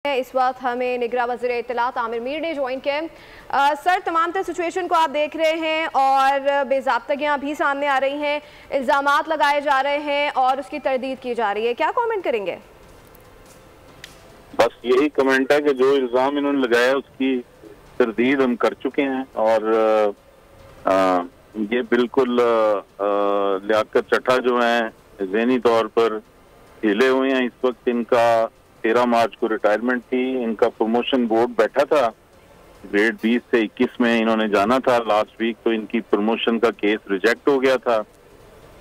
इस वक्त हमें निगरां वज़ीर इत्तलात आमिर मीर ने ज्वाइन किया। सर, तमाम तर सिचुएशन को आप देख रहे हैं और बेज़ाब्तगियाँ भी सामने आ रही हैं, इल्ज़ामात लगाए जा रहे हैं और उसकी तरदीद की जा रही है, क्या कमेंट करेंगे? बस यही कमेंट है कि जो इल्ज़ाम इन्होंने लगाया उसकी तरदीद हम कर चुके हैं और ये बिल्कुल लियाकत चट्टा जो है ज़हनी तौर पर हिले हुए हैं। इस वक्त इनका 13 मार्च को रिटायरमेंट थी। इनका प्रमोशन बोर्ड बैठा था, ग्रेड 20 से 21 में इन्होंने जाना था लास्ट वीक, तो इनकी प्रमोशन का केस रिजेक्ट हो गया था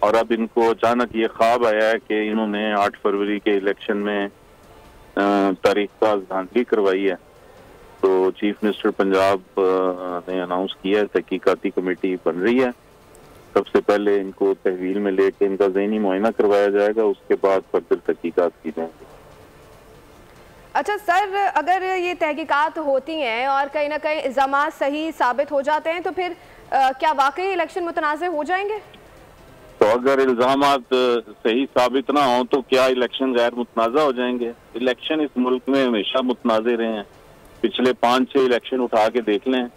और अब इनको अचानक ये ख्वाब आया है कि इन्होंने 8 फरवरी के इलेक्शन में तारीख का धांधली करवाई है। तो चीफ मिनिस्टर पंजाब ने अनाउंस किया है तहकीकाती कमेटी बन रही है। सबसे पहले इनको तहवील में लेके इनका ज़हनी मुआयना करवाया जाएगा, उसके बाद फर्दर तहकीकात की जाएंगी। अच्छा सर, अगर ये तहकीकात होती हैं और कहीं ना कहीं इल्ज़ामात सही साबित हो जाते हैं तो फिर क्या वाकई इलेक्शन मुतनाज़ हो जाएंगे? तो अगर इल्ज़ामात सही साबित ना हो तो क्या इलेक्शन गैर मुतनाज़ा हो जाएंगे? इलेक्शन इस मुल्क में हमेशा मुतनाज़े रहे हैं। पिछले 5-6 इलेक्शन उठा के देख लें,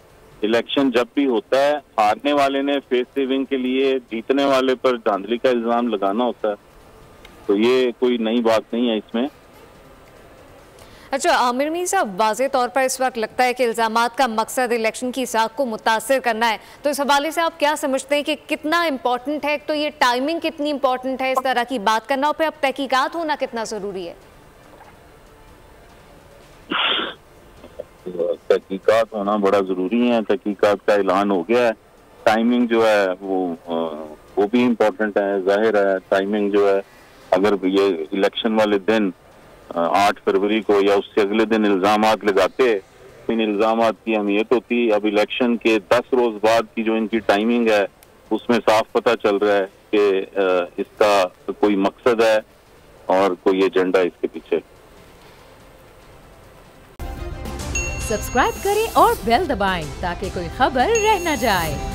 इलेक्शन जब भी होता है हारने वाले ने फेस सेविंग के लिए जीतने वाले पर धांधली का इल्ज़ाम लगाना होता है। तो ये कोई नई बात नहीं है इसमें। अच्छा आमिर मीर साहब, वाज़े तौर पर इस वक्त लगता है कि इल्ज़ामात का मकसद इलेक्शन की साख को मुतासिर करना है, तो इस हवाले से आप क्या समझते हैं कि कितना इम्पोर्टेंट है? तो ये टाइमिंग कितनी इम्पोर्टेंट है इस तरह की बात करना, और फिर अब तहकीकात होना कितना ज़रूरी है? तहकीकात होना बड़ा ज़रूरी है। तहकीकात का ऐलान हो गया है। टाइमिंग जो है वो भी इम्पोर्टेंट है। जाहिर है टाइमिंग जो है, अगर ये इलेक्शन वाले दिन 8 फरवरी को या उससे अगले दिन इल्ज़ामात लगाते, इन इल्ज़ामात की अहमियत होती। अब इलेक्शन के 10 रोज बाद की जो इनकी टाइमिंग है उसमें साफ पता चल रहा है कि इसका कोई मकसद है और कोई एजेंडा इसके पीछे। सब्सक्राइब करें और बेल दबाएं ताकि कोई खबर रह न जाए।